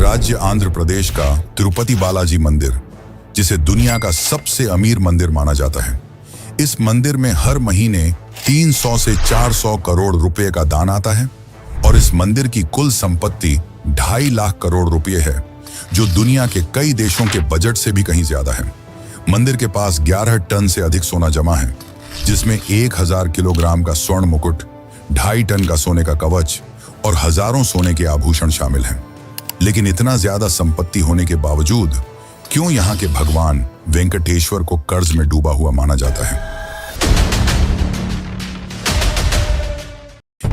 राज्य आंध्र प्रदेश का तिरुपति बालाजी मंदिर, जिसे दुनिया का सबसे अमीर मंदिर माना जाता है। इस मंदिर में हर महीने 300 से 400 करोड़ रुपए का दान आता है और इस मंदिर की कुल संपत्ति 2.5 लाख करोड़ रुपए है, जो दुनिया के कई देशों के बजट से भी कहीं ज्यादा है। मंदिर के पास 11 टन से अधिक सोना जमा है, जिसमें 1000 किलोग्राम का स्वर्ण मुकुट, 2.5 टन का सोने का कवच और हजारों सोने के आभूषण शामिल हैं। लेकिन इतना ज्यादा संपत्ति होने के बावजूद क्यों यहाँ के भगवान वेंकटेश्वर को कर्ज में डूबा हुआ माना जाता है?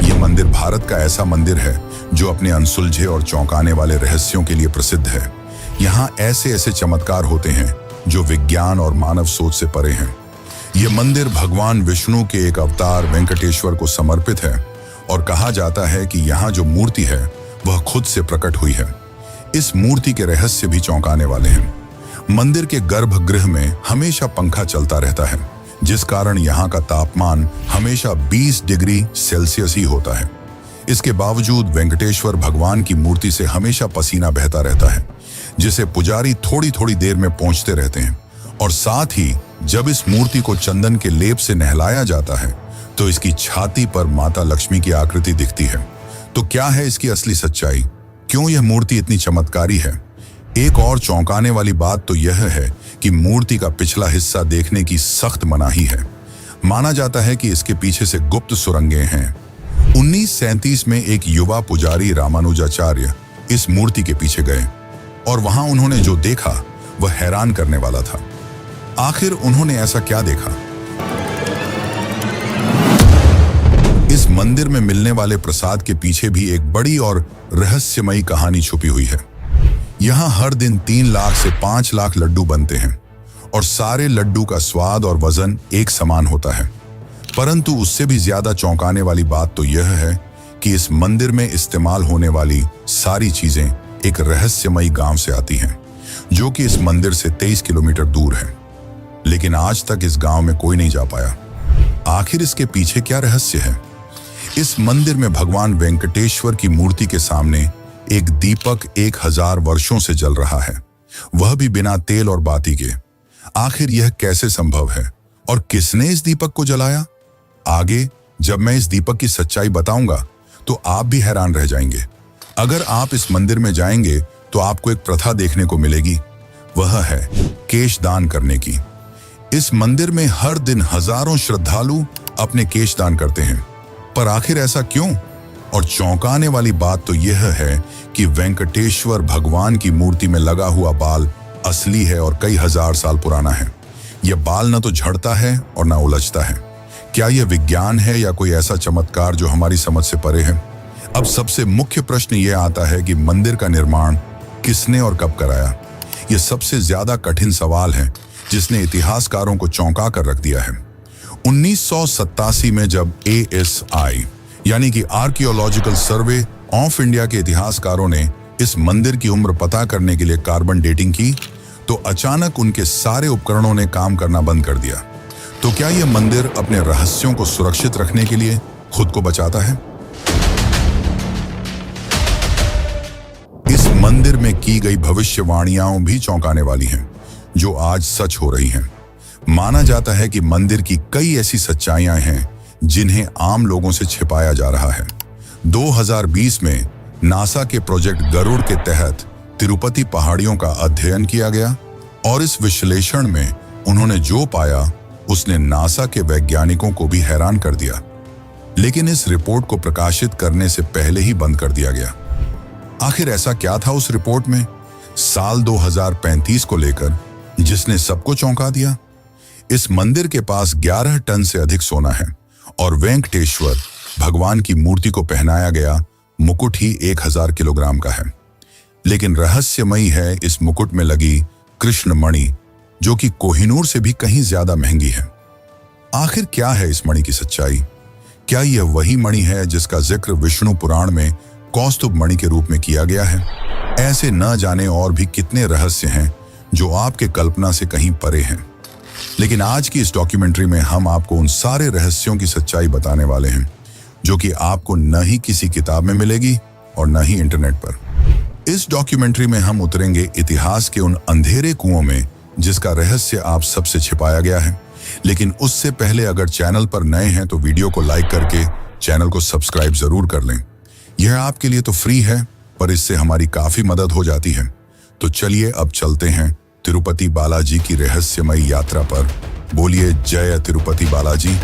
यह मंदिर भारत का ऐसा मंदिर है जो अपने अनसुलझे और चौंकाने वाले रहस्यों के लिए प्रसिद्ध है। यहाँ ऐसे ऐसे चमत्कार होते हैं जो विज्ञान और मानव सोच से परे हैं। यह मंदिर भगवान विष्णु के एक अवतार वेंकटेश्वर को समर्पित है और कहा जाता है कि यहाँ जो मूर्ति है वह खुद से प्रकट हुई है। इस मूर्ति के रहस्य भी चौंकाने वाले हैं। मंदिर के गर्भगृह में हमेशा पंखा चलता रहता है, जिस कारण यहाँ का तापमान हमेशा 20 डिग्री सेल्सियस ही होता है। इसके बावजूद वेंकटेश्वर भगवान की मूर्ति से हमेशा पसीना बहता रहता है, जिसे पुजारी थोड़ी थोड़ी देर में पोंछते रहते हैं। और साथ ही जब इस मूर्ति को चंदन के लेप से नहलाया जाता है तो इसकी छाती पर माता लक्ष्मी की आकृति दिखती है। तो क्या है इसकी असली सच्चाई? क्यों यह मूर्ति इतनी चमत्कारी है? एक और चौंकाने वाली बात तो यह है कि मूर्ति का पिछला हिस्सा देखने की सख्त मनाही है। माना जाता है कि इसके पीछे से गुप्त सुरंगें हैं। 1937 में एक युवा पुजारी रामानुजाचार्य इस मूर्ति के पीछे गए और वहां उन्होंने जो देखा वह हैरान करने वाला था। आखिर उन्होंने ऐसा क्या देखा? इस मंदिर में मिलने वाले प्रसाद के पीछे भी एक बड़ी और रहस्यमयी कहानी छुपी हुई है। यहाँ हर दिन 3 लाख से 5 लाख लड्डू बनते हैं और सारे लड्डू का स्वाद और वजन एक समान होता है। परंतु उससे भी ज्यादा चौंकाने वाली बात तो यह है कि इस मंदिर में इस्तेमाल होने वाली सारी चीजें एक रहस्यमयी गांव से आती हैं, जो कि इस मंदिर से 23 किलोमीटर दूर है। लेकिन आज तक इस गांव में कोई नहीं जा पाया। आखिर इसके पीछे क्या रहस्य है? इस मंदिर में भगवान वेंकटेश्वर की मूर्ति के सामने एक दीपक 1000 वर्षों से जल रहा है, वह भी बिना तेल और बाती के। आखिर यह कैसे संभव है और किसने इस दीपक को जलाया? आगे जब मैं इस दीपक की सच्चाई बताऊंगा तो आप भी हैरान रह जाएंगे। अगर आप इस मंदिर में जाएंगे तो आपको एक प्रथा देखने को मिलेगी, वह है केश दान करने की। इस मंदिर में हर दिन हजारों श्रद्धालु अपने केश दान करते हैं, पर आखिर ऐसा क्यों? और चौंकाने वाली बात तो यह है कि वेंकटेश्वर भगवान की मूर्ति में लगा हुआ बाल असली है और कई हजार साल पुराना है। यह बाल न तो झड़ता है और न उलझता है। क्या यह विज्ञान है या कोई ऐसा चमत्कार जो हमारी समझ से परे है? अब सबसे मुख्य प्रश्न यह आता है कि मंदिर का निर्माण किसने और कब कराया? यह सबसे ज्यादा कठिन सवाल है जिसने इतिहासकारों को चौंका कर रख दिया है। 1987 में जब ASI यानी कि आर्कियोलॉजिकल सर्वे ऑफ इंडिया के इतिहासकारों ने इस मंदिर की उम्र पता करने के लिए कार्बन डेटिंग की, तो अचानक उनके सारे उपकरणों ने काम करना बंद कर दिया। तो क्या यह मंदिर अपने रहस्यों को सुरक्षित रखने के लिए खुद को बचाता है? इस मंदिर में की गई भविष्यवाणियां भी चौंकाने वाली हैं, जो आज सच हो रही हैं। माना जाता है कि मंदिर की कई ऐसी सच्चाइयां हैं जिन्हें आम लोगों से छिपाया जा रहा है। 2020 में नासा के प्रोजेक्ट गरुड़ के तहत तिरुपति पहाड़ियों का अध्ययन किया गया और इस विश्लेषण में उन्होंने जो पाया उसने नासा के वैज्ञानिकों को भी हैरान कर दिया। लेकिन इस रिपोर्ट को प्रकाशित करने से पहले ही बंद कर दिया गया। आखिर ऐसा क्या था उस रिपोर्ट में साल 2035 को लेकर जिसने सबको चौंका दिया? इस मंदिर के पास 11 टन से अधिक सोना है और वेंकटेश्वर भगवान की मूर्ति को पहनाया गया मुकुट ही 1000 किलोग्राम का है। लेकिन रहस्यमयी है इस मुकुट में लगी कृष्ण मणि, जो कि कोहिनूर से भी कहीं ज्यादा महंगी है। आखिर क्या है इस मणि की सच्चाई? क्या यह वही मणि है जिसका जिक्र विष्णु पुराण में कौस्तुभ मणि के रूप में किया गया है? ऐसे न जाने और भी कितने रहस्य हैं जो आपके कल्पना से कहीं परे हैं। लेकिन आज की इस डॉक्यूमेंट्री में हम आपको उन सारे रहस्यों की सच्चाई बताने वाले हैं जो कि आपको न ही किसी किताब में मिलेगी और न ही इंटरनेट पर। इस डॉक्यूमेंट्री में हम उतरेंगे इतिहास के उन अंधेरे कुओं में जिसका रहस्य आप सबसे छिपाया गया है। लेकिन उससे पहले अगर चैनल पर नए हैं तो वीडियो को लाइक करके चैनल को सब्सक्राइब जरूर कर लें। यह आपके लिए तो फ्री है, पर इससे हमारी काफी मदद हो जाती है। तो चलिए अब चलते हैं तिरुपति बालाजी की रहस्यमयी यात्रा पर। बोलिए जय तिरुपति बालाजी।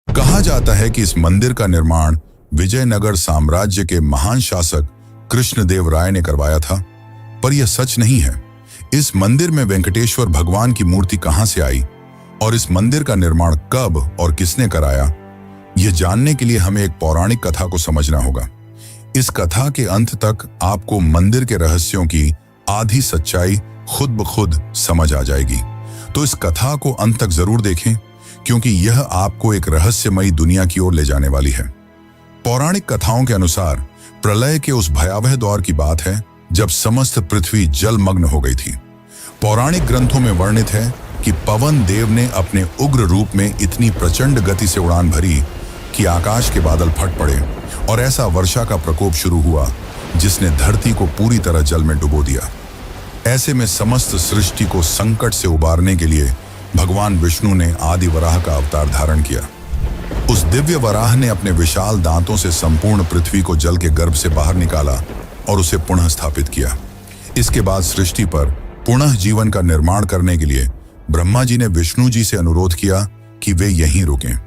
कहा जाता है कि इस मंदिर का निर्माण विजयनगर साम्राज्य के महान शासक कृष्णदेव राय ने करवाया था, पर यह सच नहीं है। इस मंदिर में वेंकटेश्वर भगवान की मूर्ति कहां से आई और इस मंदिर का निर्माण कब और किसने कराया, यह जानने के लिए हमें एक पौराणिक कथा को समझना होगा। इस कथा के अंत तक आपको मंदिर के रहस्यों की आधी सच्चाई खुद ब खुद समझ आ जाएगी। तो इस कथा को अंत तक जरूर देखें, क्योंकि यह आपको एक रहस्यमयी दुनिया की ओर ले जाने वाली है। पौराणिक कथाओं के अनुसार प्रलय के उस भयावह दौर की बात है जब समस्त पृथ्वी जलमग्न हो गई थी। पौराणिक ग्रंथों में वर्णित है कि पवन देव ने अपने उग्र रूप में इतनी प्रचंड गति से उड़ान भरी कि आकाश के बादल फट पड़े और ऐसा वर्षा का प्रकोप शुरू हुआ जिसने धरती को पूरी तरह जल में डुबो दिया। ऐसे में समस्त सृष्टि को संकट से उबारने के लिए भगवान विष्णु ने आदि वराह का अवतार धारण किया। उस दिव्य वराह ने अपने विशाल दांतों से संपूर्ण पृथ्वी को जल के गर्भ से बाहर निकाला और उसे पुनः स्थापित किया। इसके बाद सृष्टि पर पुनः जीवन का निर्माण करने के लिए ब्रह्मा जी ने विष्णु जी से अनुरोध किया कि वे यहीं रुकें,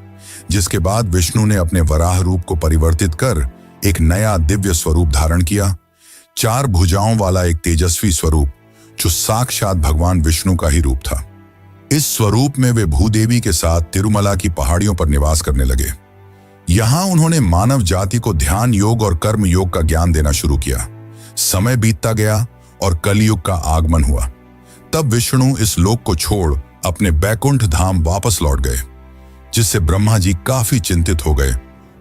जिसके बाद विष्णु ने अपने वराह रूप को परिवर्तित कर एक नया दिव्य स्वरूप धारण किया। 4 भुजाओं वाला एक तेजस्वी स्वरूप जो साक्षात भगवान विष्णु का ही रूप था। इस स्वरूप में वे भूदेवी के साथ तिरुमला की पहाड़ियों पर निवास करने लगे। यहां उन्होंने मानव जाति को ध्यान योग और कर्म योग का ज्ञान देना शुरू किया। समय बीतता गया और कलयुग का आगमन हुआ। तब विष्णु इस लोक को छोड़ अपने बैकुंठ धाम वापस लौट गए, जिससे ब्रह्मा जी काफी चिंतित हो गए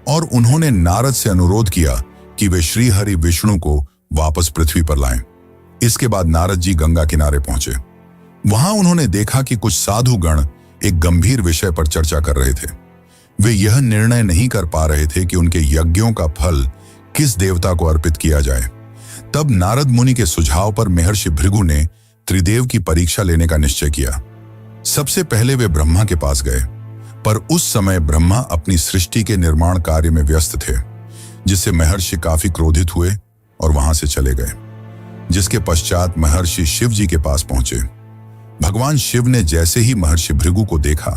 और उन्होंने नारद से अनुरोध किया कि वे श्री हरि विष्णु को वापस पृथ्वी पर लाएं। इसके बाद नारद जी गंगा किनारे पहुंचे। वहां उन्होंने देखा कि कुछ साधु गण एक गंभीर विषय पर चर्चा कर रहे थे। वे यह निर्णय नहीं कर पा रहे थे कि उनके यज्ञों का फल किस देवता को अर्पित किया जाए। तब नारद मुनि के सुझाव पर महर्षि भृगु ने त्रिदेव की परीक्षा लेने का निश्चय किया। सबसे पहले वे ब्रह्मा के पास गए, पर उस समय ब्रह्मा अपनी सृष्टि के निर्माण कार्य में व्यस्त थे, जिससे महर्षि काफी क्रोधित हुए और वहां से चले गए। जिसके पश्चात महर्षि शिव जी के पास पहुंचे। भगवान शिव ने जैसे ही महर्षि भृगु को देखा,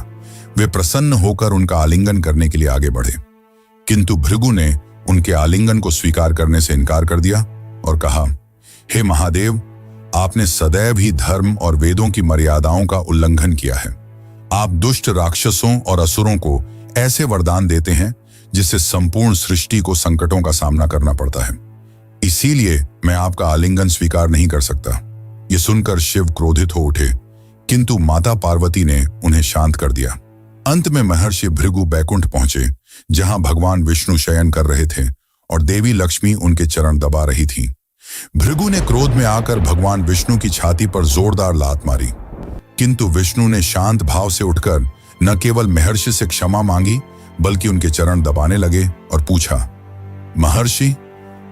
वे प्रसन्न होकर उनका आलिंगन करने के लिए आगे बढ़े, किंतु भृगु ने उनके आलिंगन को स्वीकार करने से इनकार कर दिया और कहा, हे महादेव, आपने सदैव ही धर्म और वेदों की मर्यादाओं का उल्लंघन किया है। आप दुष्ट राक्षसों और असुरों को ऐसे वरदान देते हैं जिससे संपूर्ण सृष्टि को संकटों का सामना करना पड़ता है। इसीलिए मैं आपका आलिंगन स्वीकार नहीं कर सकता। ये सुनकर शिव क्रोधित हो उठे, किंतु माता पार्वती ने उन्हें शांत कर दिया। अंत में महर्षि भृगु बैकुंठ पहुंचे, जहां भगवान विष्णु शयन कर रहे थे और देवी लक्ष्मी उनके चरण दबा रही थीं। भृगु ने क्रोध में आकर भगवान विष्णु की छाती पर जोरदार लात मारी, किंतु विष्णु ने शांत भाव से उठकर न केवल महर्षि से क्षमा मांगी, बल्कि उनके चरण दबाने लगे और पूछा, महर्षि,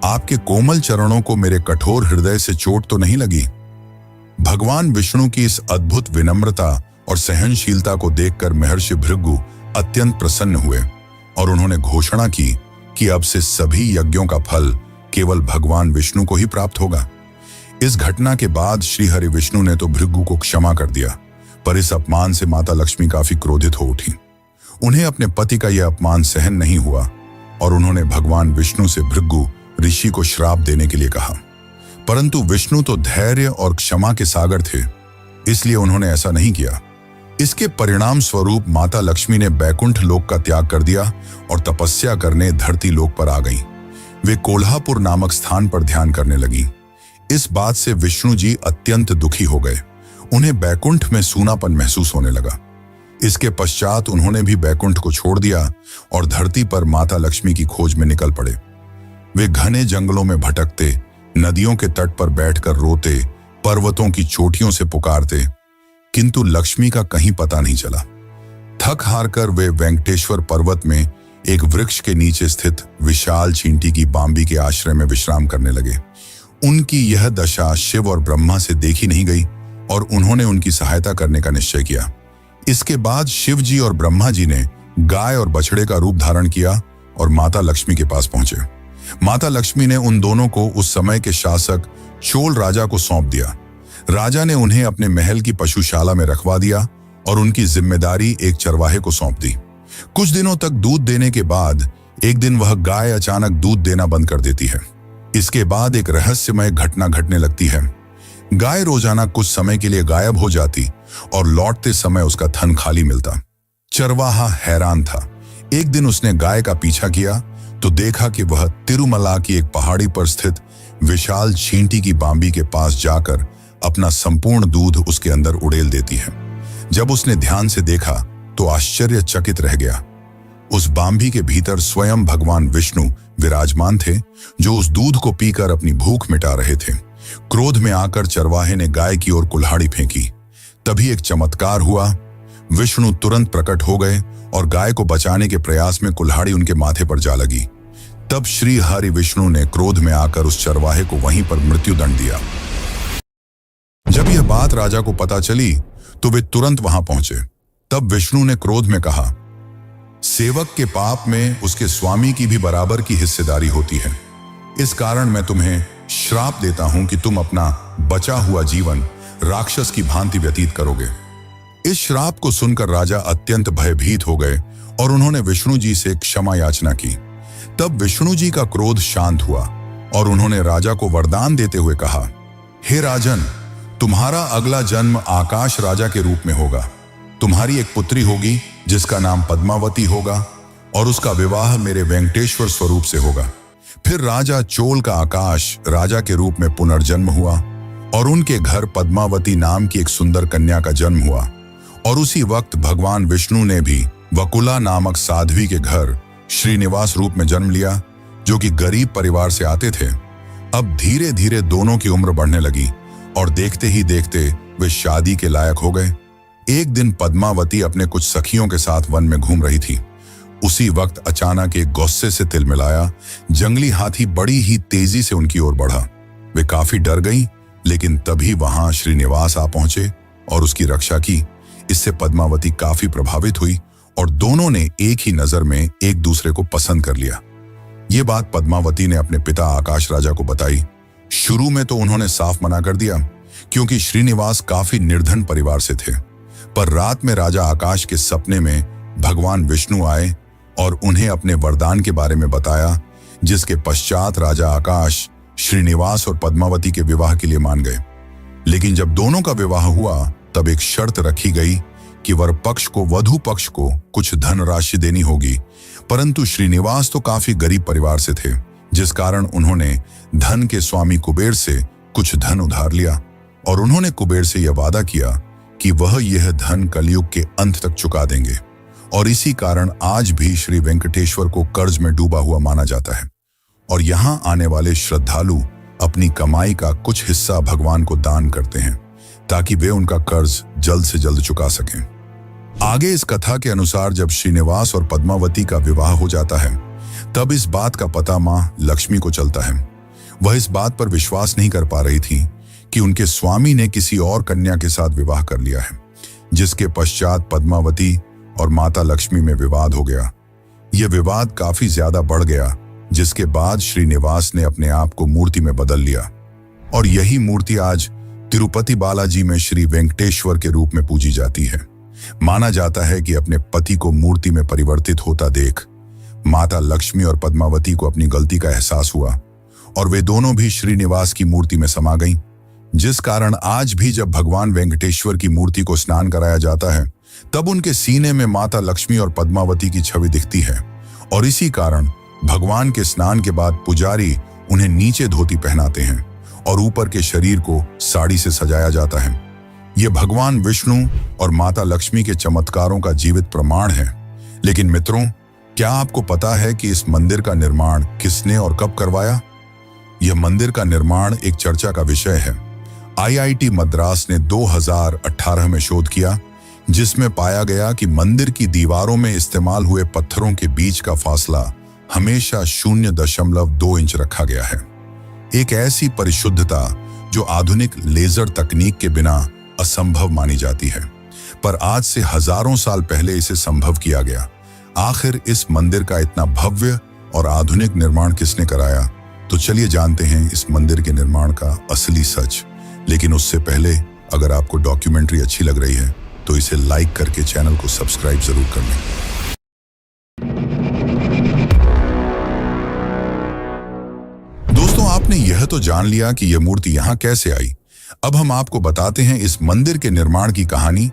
आपके कोमल चरणों को मेरे कठोर हृदय से चोट तो नहीं लगी? भगवान विष्णु की इस अद्भुत विनम्रता और सहनशीलता को देखकर महर्षि भृगु अत्यंत प्रसन्न हुए और उन्होंने घोषणा की कि अब से सभी यज्ञों का फल केवल भगवान विष्णु को ही प्राप्त होगा। इस घटना के बाद श्री हरि विष्णु ने तो भृगु को क्षमा कर दिया, पर इस अपमान से माता लक्ष्मी काफी क्रोधित हो उठी। उन्हें अपने पति का यह अपमान सहन नहीं हुआ और उन्होंने भगवान विष्णु से भृगु ऋषि को श्राप देने के लिए कहा, परंतु विष्णु तो धैर्य और क्षमा के सागर थे, इसलिए उन्होंने ऐसा नहीं किया। इसके परिणाम स्वरूप माता लक्ष्मी ने बैकुंठ लोक का त्याग कर दिया और तपस्या करने धरती लोक पर आ गईं। वे कोल्हापुर नामक स्थान पर ध्यान करने लगी। इस बात से विष्णु जी अत्यंत दुखी हो गए। उन्हें बैकुंठ में सूनापन महसूस होने लगा। इसके पश्चात उन्होंने भी बैकुंठ को छोड़ दिया और धरती पर माता लक्ष्मी की खोज में निकल पड़े। वे घने जंगलों में भटकते, नदियों के तट पर बैठकर रोते, पर्वतों की चोटियों से पुकारते, किंतु लक्ष्मी का कहीं पता नहीं चला। थक हार कर वे वेंकटेश्वर पर्वत में एक वृक्ष के नीचे स्थित विशाल चींटी की बांबी के आश्रय में विश्राम करने लगे। उनकी यह दशा शिव और ब्रह्मा से देखी नहीं गई और उन्होंने उनकी सहायता करने का निश्चय किया। इसके बाद शिव जी और ब्रह्मा जी ने गाय और बछड़े का रूप धारण किया और माता लक्ष्मी के पास पहुंचे। माता लक्ष्मी ने उन दोनों को उस समय के शासक चोल राजा को सौंप दिया। राजा ने उन्हें अपने महल की पशुशाला में रखवा दिया और उनकी जिम्मेदारी एक चरवाहे को सौंप दी। कुछ दिनों तक दूध देने के बाद एक दिन वह गाय अचानक दूध देना बंद कर देती है। इसके बाद एक रहस्यमय घटना घटने लगती है। गाय रोजाना कुछ समय के लिए गायब हो जाती और लौटते समय उसका थन खाली मिलता। चरवाहा हैरान था। एक दिन उसने गाय का पीछा किया तो देखा कि वह तिरुमला की एक पहाड़ी पर स्थित विशाल चींटी की बांबी के पास जाकर अपना संपूर्ण दूध उसके अंदर उड़ेल देती है। जब उसने ध्यान से देखा तो आश्चर्यचकित रह गया। उस बांबी के भीतर स्वयं भगवान विष्णु विराजमान थे, जो उस दूध को पीकर अपनी भूख मिटा रहे थे। क्रोध में आकर चरवाहे ने गाय की ओर कुल्हाड़ी फेंकी। तभी एक चमत्कार हुआ। विष्णु तुरंत प्रकट हो गए और गाय को बचाने के प्रयास में कुल्हाड़ी उनके माथे पर जा लगी। तब श्री हरि विष्णु ने क्रोध में आकर उस चरवाहे को वहीं पर मृत्युदंड दिया। जब यह बात राजा को पता चली तो वे तुरंत वहां पहुंचे। तब विष्णु ने क्रोध में कहा, सेवक के पाप में उसके स्वामी की भी बराबर की हिस्सेदारी होती है। इस कारण मैं तुम्हें श्राप देता हूं कि तुम अपना बचा हुआ जीवन राक्षस की भांति व्यतीत करोगे। इस श्राप को सुनकर राजा अत्यंत भयभीत हो गए और उन्होंने विष्णु जी से क्षमा याचना की। तब विष्णु जी का क्रोध शांत हुआ और उन्होंने राजा को वरदान देते हुए कहा, हे राजन, तुम्हारा अगला जन्म आकाश राजा के रूप में होगा। तुम्हारी एक पुत्री होगी जिसका नाम पद्मावती होगा और उसका विवाह मेरे वेंकटेश्वर स्वरूप से होगा। फिर राजा चोल का आकाश राजा के रूप में पुनर्जन्म हुआ और उनके घर पद्मावती नाम की एक सुंदर कन्या का जन्म हुआ। और उसी वक्त भगवान विष्णु ने भी वकुला नामक साध्वी के घर श्रीनिवास रूप में जन्म लिया, जो कि गरीब परिवार से आते थे। अब धीरे धीरे दोनों की उम्र बढ़ने लगी और देखते ही देखते वे शादी के लायक हो गए। एक दिन पद्मावती अपने कुछ सखियों के साथ वन में घूम रही थी। उसी वक्त अचानक एक गुस्से से तिलमिलाया जंगली हाथी बड़ी ही तेजी से उनकी ओर बढ़ा। वे काफी डर गईं, लेकिन तभी वहां श्रीनिवास आ पहुंचे और उसकी रक्षा की। इससे पद्मावती काफी प्रभावित हुई और दोनों ने एक ही नजर में एक दूसरे को पसंद कर लिया। ये बात पद्मावती ने अपने पिता आकाश राजा को बताई। शुरू में तो उन्होंने साफ मना कर दिया, क्योंकि श्रीनिवास काफी निर्धन परिवार से थे। पर रात में राजा आकाश के सपने में भगवान विष्णु आए और उन्हें अपने वरदान के बारे में बताया, जिसके पश्चात राजा आकाश श्रीनिवास और पद्मावती के विवाह के लिए मान गए। लेकिन जब दोनों का विवाह हुआ तब एक शर्त रखी गई कि वर पक्ष को वधू पक्ष को कुछ धनराशि देनी होगी। परंतु श्रीनिवास तो काफी गरीब परिवार से थे, जिस कारण उन्होंने धन के स्वामी कुबेर से कुछ धन उधार लिया और उन्होंने कुबेर से यह वादा किया कि वह यह धन कलयुग के अंत तक चुका देंगे। और इसी कारण आज भी श्री वेंकटेश्वर को कर्ज में डूबा हुआ माना जाता है और यहाँ आने वाले श्रद्धालु अपनी कमाई का कुछ हिस्सा भगवान को दान करते हैं, ताकि वे उनका कर्ज जल्द से जल्द चुका सकें। आगे इस कथा के अनुसार जब श्रीनिवास और पद्मावती का विवाह हो जाता है, तब इस बात का पता मां लक्ष्मी को चलता है। वह इस बात पर विश्वास नहीं कर पा रही थी कि उनके स्वामी ने किसी और कन्या के साथ विवाह कर लिया है, जिसके पश्चात पद्मावती और माता लक्ष्मी में विवाद हो गया। यह विवाद काफी ज्यादा बढ़ गया, जिसके बाद श्रीनिवास ने अपने आप को मूर्ति में बदल लिया और यही मूर्ति आज तिरुपति बालाजी में श्री वेंकटेश्वर के रूप में पूजी जाती है। माना जाता है कि अपने पति को मूर्ति में परिवर्तित होता देख माता लक्ष्मी और पद्मावती को अपनी गलती का एहसास हुआ और वे दोनों भी श्रीनिवास की मूर्ति में समा गईं, जिस कारण आज भी जब भगवान वेंकटेश्वर की मूर्ति को स्नान कराया जाता है, तब उनके सीने में माता लक्ष्मी और पद्मावती की छवि दिखती है। और इसी कारण भगवान के स्नान के बाद पुजारी उन्हें नीचे धोती पहनाते हैं और ऊपर के शरीर को साड़ी से सजाया जाता है। ये भगवान विष्णु और माता लक्ष्मी के चमत्कारों का जीवित प्रमाण है। लेकिन मित्रों, क्या आपको पता है कि इस मंदिर का निर्माण किसने और कब करवाया? यह मंदिर का निर्माण एक चर्चा का विषय है। आईआईटी मद्रास ने 2018 में शोध किया, जिसमें पाया गया कि मंदिर की दीवारों में इस्तेमाल हुए पत्थरों के बीच का फासला हमेशा 0.2 इंच रखा गया है। एक ऐसी परिशुद्धता जो आधुनिक लेजर तकनीक के बिना असंभव मानी जाती है, पर आज से हजारों साल पहले इसे संभव किया गया। आखिर इस मंदिर का इतना भव्य और आधुनिक निर्माण किसने कराया? तो चलिए जानते हैं इस मंदिर के निर्माण का असली सच। लेकिन उससे पहले, अगर आपको डॉक्यूमेंट्री अच्छी लग रही है तो इसे लाइक करके चैनल को सब्सक्राइब जरूर कर लें। दोस्तों, आपने यह तो जान लिया कि यह मूर्ति यहां कैसे आई। अब हम आपको बताते हैं इस मंदिर के निर्माण की कहानी।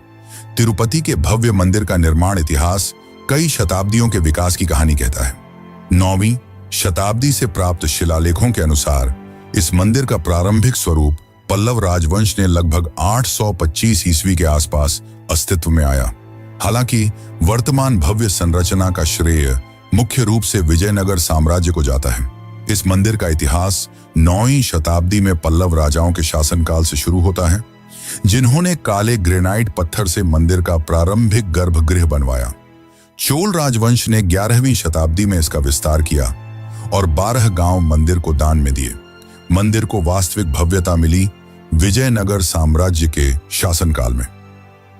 तिरुपति के भव्य मंदिर का निर्माण इतिहास कई शताब्दियों के विकास की कहानी कहता है। 9वीं शताब्दी से प्राप्त शिलालेखों के अनुसार इस मंदिर का प्रारंभिक स्वरूप पल्लव राजवंश ने लगभग 825 ईस्वी के आसपास अस्तित्व में आया। हालांकि वर्तमान भव्य संरचना का श्रेय मुख्य रूप से विजयनगर साम्राज्य को जाता है। इस मंदिर का इतिहास 9वीं शताब्दी में पल्लव राजाओं के शासनकाल से शुरू होता है, जिन्होंने काले ग्रेनाइट पत्थर से मंदिर का प्रारंभिक गर्भगृह बनवाया। चोल राजवंश ने 11वीं शताब्दी में इसका विस्तार किया और 12 गांव मंदिर को दान में दिए। मंदिर को वास्तविक भव्यता मिली विजयनगर साम्राज्य के शासनकाल में।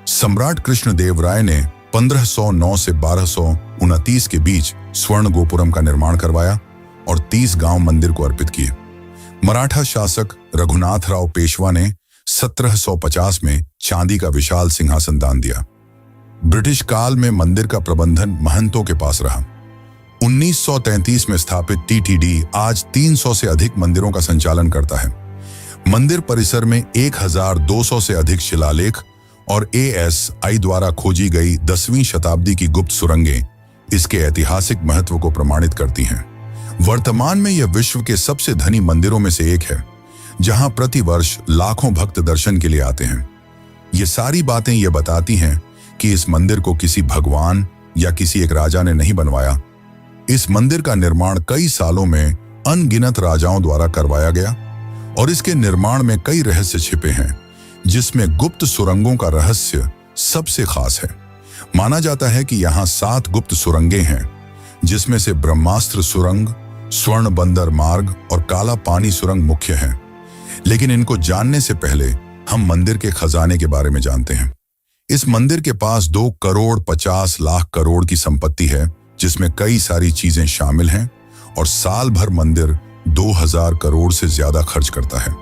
सम्राट कृष्णदेव राय ने 1509 से 1229 के बीच स्वर्ण गोपुरम का निर्माण करवाया और 30 गांव मंदिर को अर्पित किए। मराठा शासक रघुनाथराव पेशवा ने 1750 में चांदी का विशाल सिंहासन दान दिया। ब्रिटिश काल में मंदिर का प्रबंधन महंतों के पास रहा। 1933 में स्थापित टीटीडी आज 300 से अधिक मंदिरों का संचालन करता है। मंदिर परिसर में 1200 से अधिक शिलालेख और ASI द्वारा खोजी गई 10वीं शताब्दी की गुप्त सुरंगें इसके ऐतिहासिक महत्व को प्रमाणित करती हैं। वर्तमान में यह विश्व के सबसे धनी मंदिरों में से एक है, जहां प्रतिवर्ष लाखों भक्त दर्शन के लिए आते हैं। ये सारी बातें ये बताती हैं कि इस मंदिर को किसी भगवान या किसी एक राजा ने नहीं बनवाया। इस मंदिर का निर्माण कई सालों में अनगिनत राजाओं द्वारा करवाया गया और इसके निर्माण में कई रहस्य छिपे हैं, जिसमें गुप्त सुरंगों का रहस्य सबसे खास है। माना जाता है कि यहाँ 7 गुप्त सुरंगें हैं, जिसमें से ब्रह्मास्त्र सुरंग, स्वर्ण बंदर मार्ग और काला पानी सुरंग मुख्य हैं। लेकिन इनको जानने से पहले हम मंदिर के खजाने के बारे में जानते हैं। इस मंदिर के पास 2 करोड़ 50 लाख करोड़ की संपत्ति है, जिसमें कई सारी चीजें शामिल हैं और साल भर मंदिर 2000 करोड़ से ज्यादा खर्च करता है।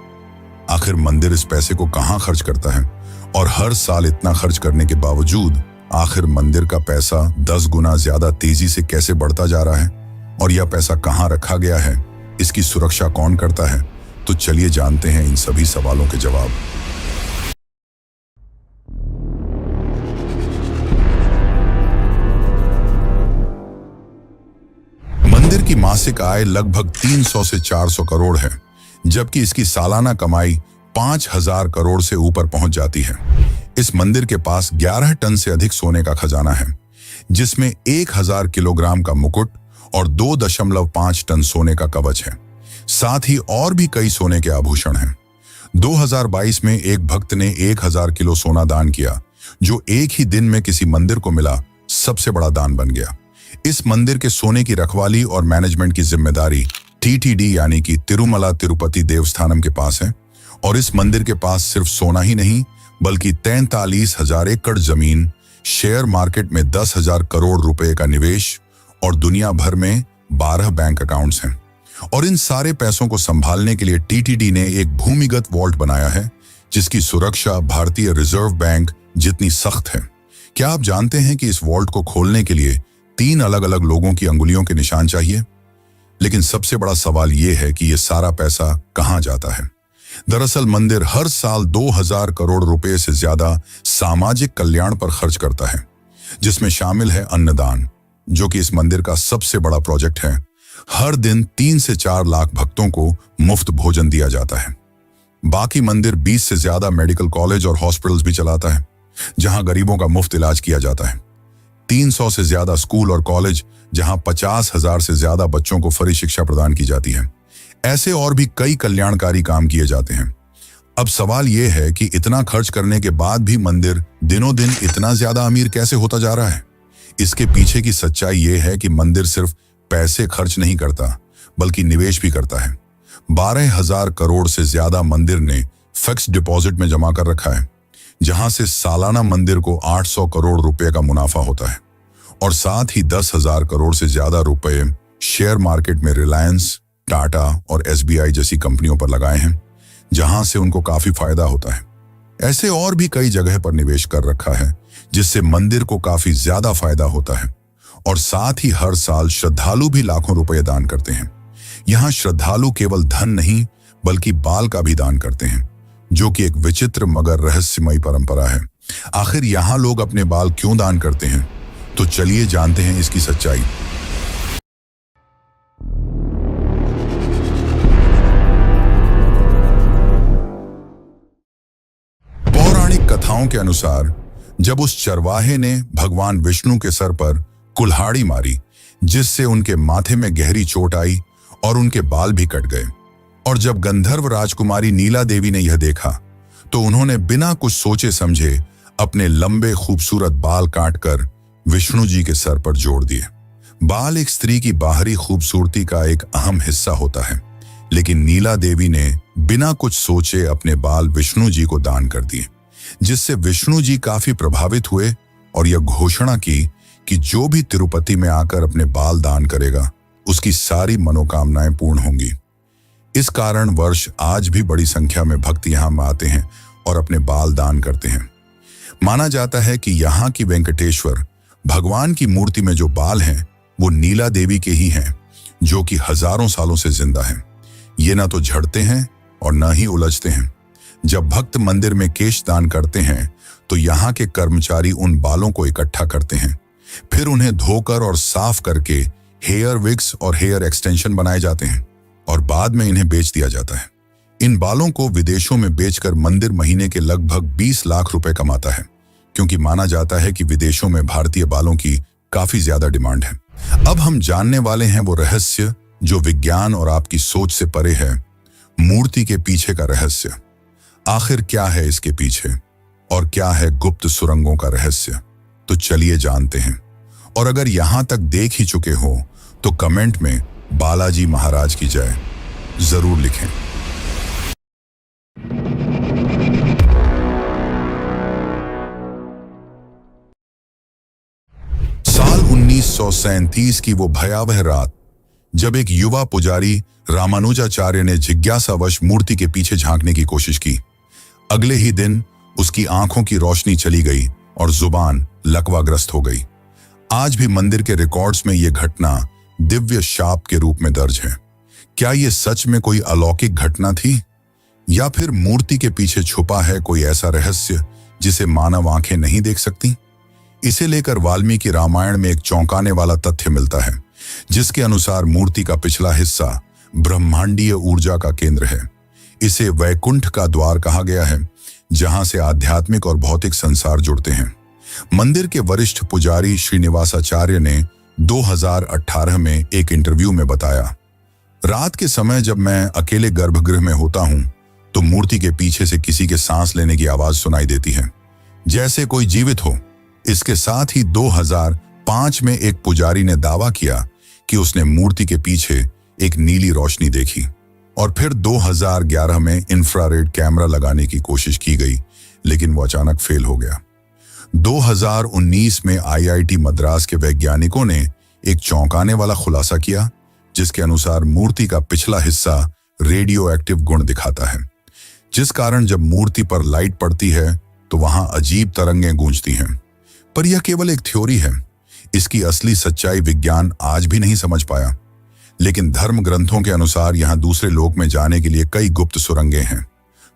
आखिर मंदिर इस पैसे को कहां खर्च करता है और हर साल इतना खर्च करने के बावजूद आखिर मंदिर का पैसा 10 गुना ज्यादा तेजी से कैसे बढ़ता जा रहा है और यह पैसा कहां रखा गया है, इसकी सुरक्षा कौन करता है? तो चलिए जानते हैं इन सभी सवालों के जवाब। मंदिर की मासिक आय लगभग 300 से 400 करोड़ है, जबकि इसकी सालाना कमाई 5000 करोड़ से ऊपर पहुंच जाती है। इस मंदिर के पास 11 टन से अधिक सोने का खजाना है, जिसमें 1000 किलोग्राम का मुकुट और 2.5 टन सोने का कवच है। साथ ही और भी कई सोने के आभूषण हैं। 2022 में एक भक्त ने 1000 किलो सोना दान किया, जो एक ही दिन में किसी मंदिर को मिला सबसे बड़ा दान बन गया। इस मंदिर के सोने की रखवाली और मैनेजमेंट की जिम्मेदारी टीटीडी यानी कि तिरुमला तिरुपति देवस्थानम के पास है और इस मंदिर के पास सिर्फ सोना ही नहीं बल्कि 43,000 एकड़ जमीन, शेयर मार्केट में 10,000 करोड़ रुपए का निवेश और दुनिया भर में 12 बैंक अकाउंट्स हैं। और इन सारे पैसों को संभालने के लिए टीटीडी ने एक भूमिगत वॉल्ट बनाया है, जिसकी सुरक्षा भारतीय रिजर्व बैंक जितनी सख्त है। क्या आप जानते हैं कि इस वॉल्ट को खोलने के लिए 3 अलग अलग लोगों की अंगुलियों के निशान चाहिए? लेकिन सबसे बड़ा सवाल यह है कि यह सारा पैसा कहां जाता है। दरअसल मंदिर हर साल 2000 करोड़ रुपए से ज्यादा सामाजिक कल्याण पर खर्च करता है, जिसमें शामिल है अन्नदान, जो कि इस मंदिर का सबसे बड़ा प्रोजेक्ट है। हर दिन 3 से 4 लाख भक्तों को मुफ्त भोजन दिया जाता है। बाकी मंदिर 20 से ज्यादा मेडिकल कॉलेज और हॉस्पिटल्स भी चलाता है, जहां गरीबों का मुफ्त इलाज किया जाता है। 300 से ज्यादा स्कूल और कॉलेज, जहां 50,000 से ज्यादा बच्चों को फ्री शिक्षा प्रदान की जाती है। ऐसे और भी कई कल्याणकारी काम किए जाते हैं। अब सवाल यह है कि इतना खर्च करने के बाद भी मंदिर दिनों दिन इतना ज्यादा अमीर कैसे होता जा रहा है। इसके पीछे की सच्चाई यह है कि मंदिर सिर्फ पैसे खर्च नहीं करता, बल्कि निवेश भी करता है। 12,000 करोड़ से ज्यादा मंदिर ने फिक्स्ड डिपॉजिट में जमा कर रखा है, जहां से सालाना मंदिर को 800 करोड़ रुपए का मुनाफा होता है। और साथ ही 10,000 करोड़ से ज्यादा रुपए शेयर मार्केट में रिलायंस, टाटा और SBI जैसी कंपनियों पर लगाए हैं, जहां से उनको काफी फायदा होता है। ऐसे और भी कई जगह पर निवेश कर रखा है, जिससे मंदिर को काफी ज्यादा फायदा होता है। और साथ ही हर साल श्रद्धालु भी लाखों रुपए दान करते हैं। यहाँ श्रद्धालु केवल धन नहीं, बल्कि बाल का भी दान करते हैं, जो कि एक विचित्र मगर रहस्यमयी परंपरा है। आखिर यहाँ लोग अपने बाल क्यों दान करते हैं? तो चलिए जानते हैं इसकी सच्चाई। पौराणिक कथाओं के अनुसार जब उस चरवाहे ने भगवान विष्णु के सर पर कुल्हाड़ी मारी, जिससे उनके माथे में गहरी चोट आई और उनके बाल भी कट गए, और जब गंधर्व राजकुमारी नीला देवी ने यह देखा, तो उन्होंने बिना कुछ सोचे समझे अपने लंबे खूबसूरत बाल काटकर विष्णु जी के सर पर जोड़ दिए। बाल एक स्त्री की बाहरी खूबसूरती का एक अहम हिस्सा होता है, लेकिन नीला देवी ने बिना कुछ सोचे अपने बाल विष्णु जी को दान कर दिए, जिससे विष्णु जी काफी प्रभावित हुए और यह घोषणा की कि जो भी तिरुपति में आकर अपने बाल दान करेगा, उसकी सारी मनोकामनाएं पूर्ण होंगी। इस कारण वर्ष आज भी बड़ी संख्या में भक्त यहाँ आते हैं और अपने बाल दान करते हैं। माना जाता है कि यहाँ की वेंकटेश्वर भगवान की मूर्ति में जो बाल हैं, वो नीला देवी के ही हैं, जो कि हजारों सालों से जिंदा हैं। ये ना तो झड़ते हैं और न ही उलझते हैं। जब भक्त मंदिर में केश दान करते हैं, तो यहाँ के कर्मचारी उन बालों को इकट्ठा करते हैं, फिर उन्हें धोकर और साफ करके हेयर विग्स और हेयर एक्सटेंशन बनाए जाते हैं और बाद में इन्हें बेच दिया जाता है। इन बालों को विदेशों में बेचकर मंदिर महीने के लगभग 20 लाख रुपए कमाता है, क्योंकि माना जाता है कि विदेशों में भारतीय बालों की काफी ज्यादा डिमांड है। अब हम जानने वाले हैं वो रहस्य जो विज्ञान और आपकी सोच से परे है, मूर्ति के पीछे का रहस्य। आखिर क्या है इसके पीछे, और क्या है गुप्त सुरंगों का रहस्य? तो चलिए जानते हैं। और अगर यहां तक देख ही चुके हो तो कमेंट में बालाजी महाराज की जय जरूर लिखें। साल 1937 की वो भयावह रात, जब एक युवा पुजारी रामानुजाचार्य ने जिज्ञासावश मूर्ति के पीछे झांकने की कोशिश की। अगले ही दिन उसकी आंखों की रोशनी चली गई और जुबान लकवाग्रस्त हो गई। आज भी मंदिर के रिकॉर्ड्स में यह घटना दिव्य शाप के रूप में दर्ज है। क्या यह सच में कोई अलौकिक घटना थी, या फिर मूर्ति के पीछे छुपा है कोई ऐसा रहस्य जिसे मानव आंखें नहीं देख सकती? इसे लेकर वाल्मीकि रामायण में एक चौंकाने वाला तथ्य मिलता है, जिसके अनुसार मूर्ति का पिछला हिस्सा ब्रह्मांडीय ऊर्जा का केंद्र है। इसे वैकुंठ का द्वार कहा गया है, जहां से आध्यात्मिक और भौतिक संसार जुड़ते हैं। मंदिर के वरिष्ठ पुजारी श्रीनिवासाचार्य ने 2018 में एक इंटरव्यू में बताया, रात के समय जब मैं अकेले गर्भगृह में होता हूं, तो मूर्ति के पीछे से किसी के सांस लेने की आवाज सुनाई देती है, जैसे कोई जीवित हो। इसके साथ ही 2005 में एक पुजारी ने दावा किया कि उसने मूर्ति के पीछे एक नीली रोशनी देखी। और फिर 2011 में इंफ्रारेड कैमरा लगाने की कोशिश की गई, लेकिन वो अचानक फेल हो गया। 2019 में IIT मद्रास के वैज्ञानिकों ने एक चौंकाने वाला खुलासा किया, जिसके अनुसार मूर्ति का पिछला हिस्सा रेडियो एक्टिव गुण दिखाता है, जिस कारण जब मूर्ति पर लाइट पड़ती है तो वहां अजीब तरंगें गूंजती हैं। पर यह केवल एक थ्योरी है। इसकी असली सच्चाई विज्ञान आज भी नहीं समझ पाया। लेकिन धर्म ग्रंथों के अनुसार यहां दूसरे लोक में जाने के लिए कई गुप्त सुरंगें हैं।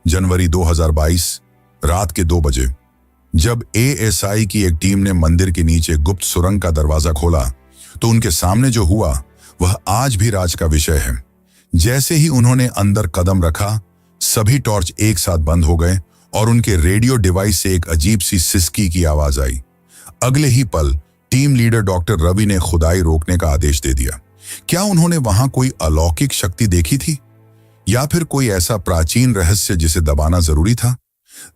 जनवरी 2022 रात के 2 बजे जब ASI की एक टीम ने मंदिर के नीचे गुप्त सुरंग का दरवाजा खोला, तो उनके सामने जो हुआ वह आज भी राज का विषय है। जैसे ही उन्होंने अंदर कदम रखा, सभी टॉर्च एक साथ बंद हो गए और उनके रेडियो डिवाइस से एक अजीब सी सिसकी की आवाज आई। अगले ही पल टीम लीडर डॉक्टर रवि ने खुदाई रोकने का आदेश दे दिया। क्या उन्होंने वहां कोई अलौकिक शक्ति देखी थी या फिर कोई ऐसा प्राचीन रहस्य जिसे दबाना जरूरी था?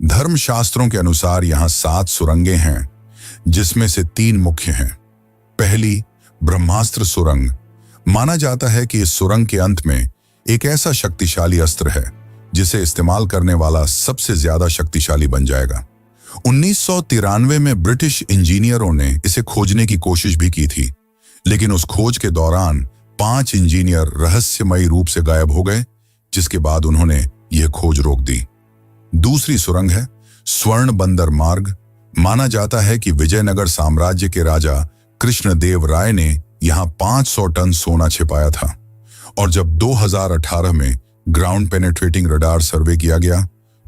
धर्मशास्त्रों के अनुसार यहां 7 सुरंगें हैं, जिसमें से 3 मुख्य हैं। पहली, ब्रह्मास्त्र सुरंग। माना जाता है कि इस सुरंग के अंत में एक ऐसा शक्तिशाली अस्त्र है जिसे इस्तेमाल करने वाला सबसे ज्यादा शक्तिशाली बन जाएगा। 1993 में ब्रिटिश इंजीनियरों ने इसे खोजने की कोशिश भी की थी, लेकिन उस खोज के दौरान 5 इंजीनियर रहस्यमयी रूप से गायब हो गए, जिसके बाद उन्होंने यह खोज रोक दी। दूसरी सुरंग है स्वर्ण बंदर मार्ग। माना जाता है कि विजयनगर साम्राज्य के राजा कृष्णदेव राय ने यहां 500 टन सोना छिपाया था, और जब 2018 में ग्राउंड पेनेट्रेटिंग रडार सर्वे किया गया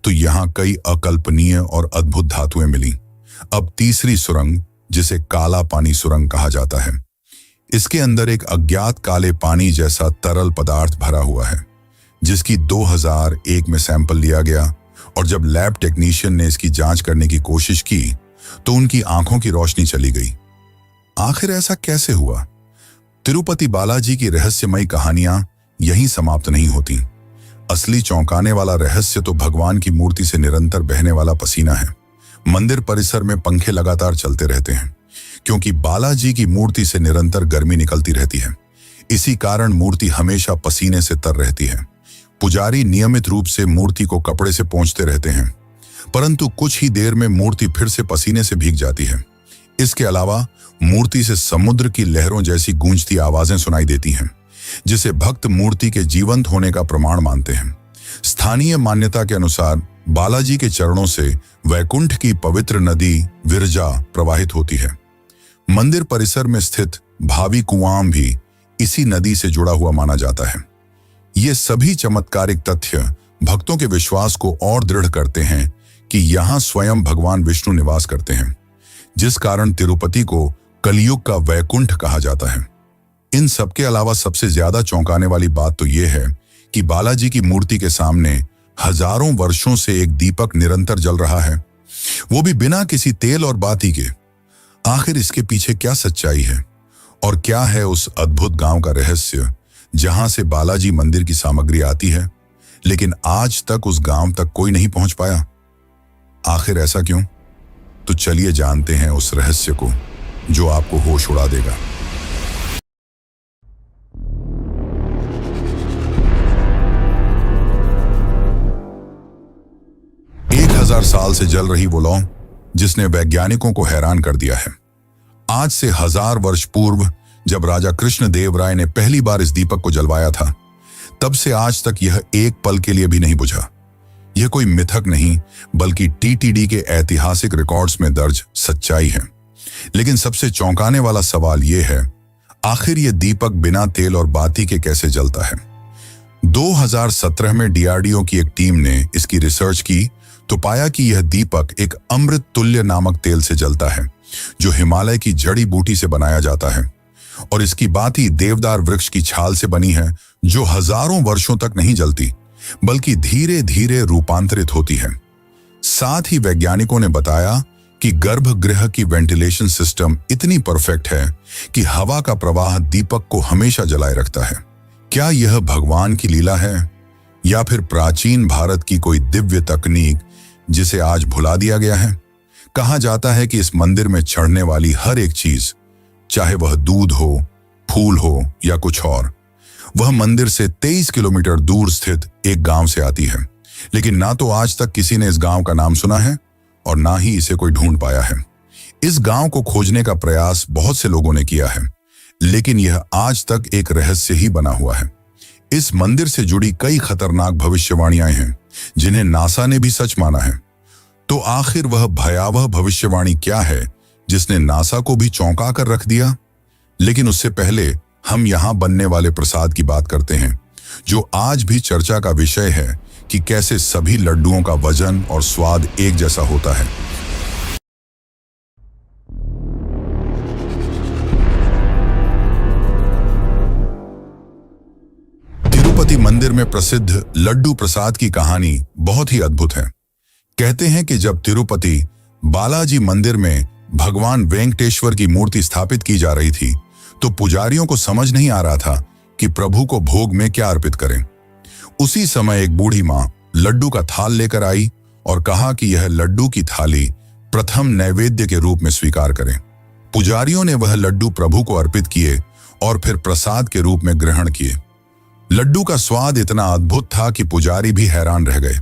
तो यहां कई अकल्पनीय और अद्भुत धातुएं मिली। अब तीसरी सुरंग, जिसे काला पानी सुरंग कहा जाता है, इसके अंदर एक अज्ञात काले पानी जैसा तरल पदार्थ भरा हुआ है, जिसकी 2001 में सैंपल लिया गया, और जब लैब टेक्नीशियन ने इसकी जांच करने की कोशिश की तो उनकी आंखों की रोशनी चली गई। आखिर ऐसा कैसे हुआ? तिरुपति बालाजी की रहस्यमयी कहानियां यहीं समाप्त नहीं होती। असली चौंकाने वाला रहस्य तो भगवान की मूर्ति से निरंतर बहने वाला पसीना है। मंदिर परिसर में पंखे लगातार चलते रहते हैं, क्योंकि बालाजी की मूर्ति से निरंतर गर्मी निकलती रहती है। इसी कारण मूर्ति हमेशा पसीने से तर रहती है। पुजारी नियमित रूप से मूर्ति को कपड़े से पोंछते रहते हैं, परंतु कुछ ही देर में मूर्ति फिर से पसीने से भीग जाती है। इसके अलावा मूर्ति से समुद्र की लहरों जैसी गूंजती आवाजें सुनाई देती हैं, जिसे भक्त मूर्ति के जीवंत होने का प्रमाण मानते हैं। स्थानीय मान्यता के अनुसार बालाजी के चरणों से वैकुंठ की पवित्र नदी विरजा प्रवाहित होती है। मंदिर परिसर में स्थित भावी कुआं भी इसी नदी से जुड़ा हुआ माना जाता है। ये सभी चमत्कारिक तथ्य भक्तों के विश्वास को और दृढ़ करते हैं कि यहाँ स्वयं भगवान विष्णु निवास करते हैं, जिस कारण तिरुपति को कलयुग का वैकुंठ कहा जाता है। इन सबके अलावा सबसे ज्यादा चौंकाने वाली बात तो यह है कि बालाजी की मूर्ति के सामने हजारों वर्षों से एक दीपक निरंतर जल रहा है, वो भी बिना किसी तेल और बाती के। आखिर इसके पीछे क्या सच्चाई है और क्या है उस अद्भुत गांव का रहस्य जहां से बालाजी मंदिर की सामग्री आती है, लेकिन आज तक उस गांव तक कोई नहीं पहुंच पाया? आखिर ऐसा क्यों? तो चलिए जानते हैं उस रहस्य को जो आपको होश उड़ा देगा। 1000 साल से जल रही वो लौ जिसने वैज्ञानिकों को हैरान कर दिया है। आज से 1000 वर्ष पूर्व जब राजा कृष्णदेव राय ने पहली बार इस दीपक को जलवाया था, तब से आज तक यह एक पल के लिए भी नहीं बुझा। यह कोई मिथक नहीं, बल्कि टीटीडी के ऐतिहासिक रिकॉर्ड्स में दर्ज सच्चाई है। लेकिन सबसे चौंकाने वाला सवाल यह है, आखिर यह दीपक बिना तेल और बाती के कैसे जलता है? 2017 में डीआरडीओ की एक टीम ने इसकी रिसर्च की तो पाया कि यह दीपक एक अमृत तुल्य नामक तेल से जलता है, जो हिमालय की जड़ी बूटी से बनाया जाता है, और इसकी बाती देवदार वृक्ष की छाल से बनी है, जो हजारों वर्षों तक नहीं जलती बल्कि धीरे धीरे रूपांतरित होती है। साथ ही वैज्ञानिकों ने बताया कि गर्भगृह की वेंटिलेशन सिस्टम इतनी परफेक्ट है कि हवा का प्रवाह दीपक को हमेशा जलाए रखता है। क्या यह भगवान की लीला है या फिर प्राचीन भारत की कोई दिव्य तकनीक जिसे आज भुला दिया गया है? कहा जाता है कि इस मंदिर में चढ़ने वाली हर एक चीज, चाहे वह दूध हो, फूल हो या कुछ और, वह मंदिर से 23 किलोमीटर दूर स्थित एक गांव से आती है। लेकिन ना तो आज तक किसी ने इस गांव का नाम सुना है और ना ही इसे कोई ढूंढ पाया है। इस गांव को खोजने का प्रयास बहुत से लोगों ने किया है, लेकिन यह आज तक एक रहस्य ही बना हुआ है। इस मंदिर से जुड़ी कई खतरनाक भविष्यवाणियां हैं जिन्हें नासा ने भी सच माना है। तो आखिर वह भयावह भविष्यवाणी क्या है जिसने नासा को भी चौंका कर रख दिया? लेकिन उससे पहले हम यहां बनने वाले प्रसाद की बात करते हैं, जो आज भी चर्चा का विषय है कि कैसे सभी लड्डुओं का वजन और स्वाद एक जैसा होता है। तिरुपति मंदिर मंदिर में प्रसिद्ध लड्डू प्रसाद की कहानी बहुत ही अद्भुत है। कहते हैं कि जब तिरुपति बालाजी मंदिर में भगवान वेंकटेश्वर की मूर्ति स्थापित की जा रही थी, तो पुजारियों को समझ नहीं आ रहा था कि प्रभु को भोग में क्या अर्पित करें। उसी समय एक बूढ़ी मां लड्डू का थाल लेकर आई और कहा कि यह लड्डू की थाली प्रथम नैवेद्य के रूप में स्वीकार करें। पुजारियों ने वह लड्डू प्रभु को अर्पित किए और फिर प्रसाद के रूप में ग्रहण किए। लड्डू का स्वाद इतना अद्भुत था कि पुजारी भी हैरान रह गए।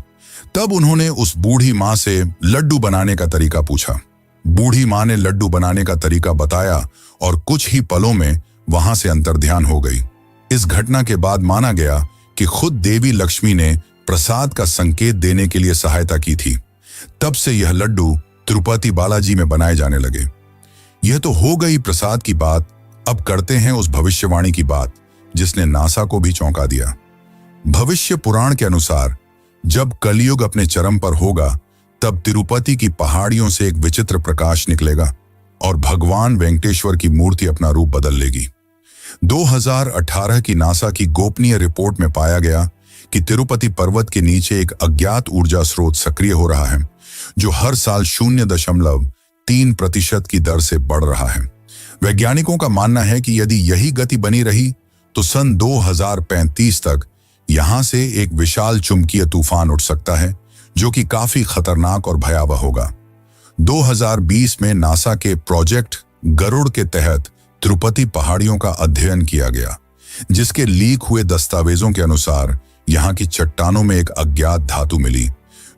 तब उन्होंने उस बूढ़ी मां से लड्डू बनाने का तरीका पूछा। बूढ़ी मां ने लड्डू बनाने का तरीका बताया और कुछ ही पलों में वहां से अंतर्ध्यान हो गई। इस घटना के बाद माना गया कि खुद देवी लक्ष्मी ने प्रसाद का संकेत देने के लिए सहायता की थी। तब से यह लड्डू तिरुपति बालाजी में बनाए जाने लगे। यह तो हो गई प्रसाद की बात। अब करते हैं उस भविष्यवाणी की बात जिसने नासा को भी चौंका दिया। भविष्य पुराण के अनुसार जब कलयुग अपने चरम पर होगा, तब तिरुपति की पहाड़ियों से एक विचित्र प्रकाश निकलेगा और भगवान वेंकटेश्वर की मूर्ति अपना रूप बदल लेगी। 2018 की नासा की गोपनीय रिपोर्ट में पाया गया कि तिरुपति पर्वत के नीचे एक अज्ञात ऊर्जा स्रोत सक्रिय हो रहा है, जो हर साल 0.3% की दर से बढ़ रहा है। वैज्ञानिकों का मानना है कि यदि यही गति बनी रही तो सन 2035 तक यहां से एक विशाल चुंबकीय तूफान उठ सकता है, जो कि काफी खतरनाक और भयावह होगा। 2020 में नासा के प्रोजेक्ट गरुड़ के तहत तिरुपति पहाड़ियों का अध्ययन किया गया, जिसके लीक हुए दस्तावेजों के अनुसार यहां की चट्टानों में एक अज्ञात धातु मिली,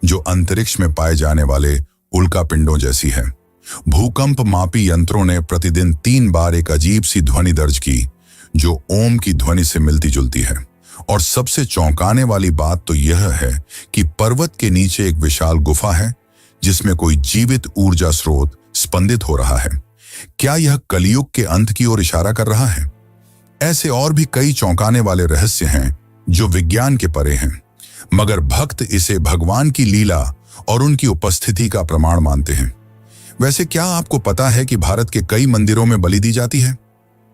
जो अंतरिक्ष में पाए जाने वाले उल्कापिंडों जैसी है। भूकंप मापी यंत्रों ने प्रतिदिन 3 बार एक अजीब सी ध्वनि दर्ज की, जो ओम की ध्वनि से मिलती जुलती है। और सबसे चौंकाने वाली बात तो यह है कि पर्वत के नीचे एक विशाल गुफा है, जिसमें कोई जीवित ऊर्जा स्रोत स्पंदित हो रहा है। क्या यह कलयुग के अंत की ओर इशारा कर रहा है? ऐसे और भी कई चौंकाने वाले रहस्य हैं जो विज्ञान के परे हैं, मगर भक्त इसे भगवान की लीला और उनकी उपस्थिति का प्रमाण मानते हैं। वैसे क्या आपको पता है कि भारत के कई मंदिरों में बलि दी जाती है?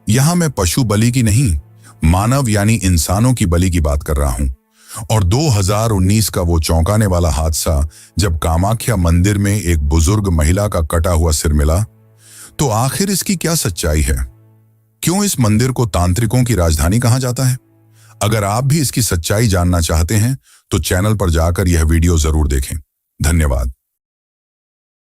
यहां मैं पशु बलि की नहीं, मानव यानी इंसानों की बलि की बात कर रहा हूं। और 2019 का वो चौंकाने वाला हादसा, जब कामाख्या मंदिर में एक बुजुर्ग महिला का कटा हुआ सिर मिला, तो आखिर इसकी क्या सच्चाई है? क्यों इस मंदिर को तांत्रिकों की राजधानी कहा जाता है? अगर आप भी इसकी सच्चाई जानना चाहते हैं तो चैनल पर जाकर यह वीडियो जरूर देखें। धन्यवाद।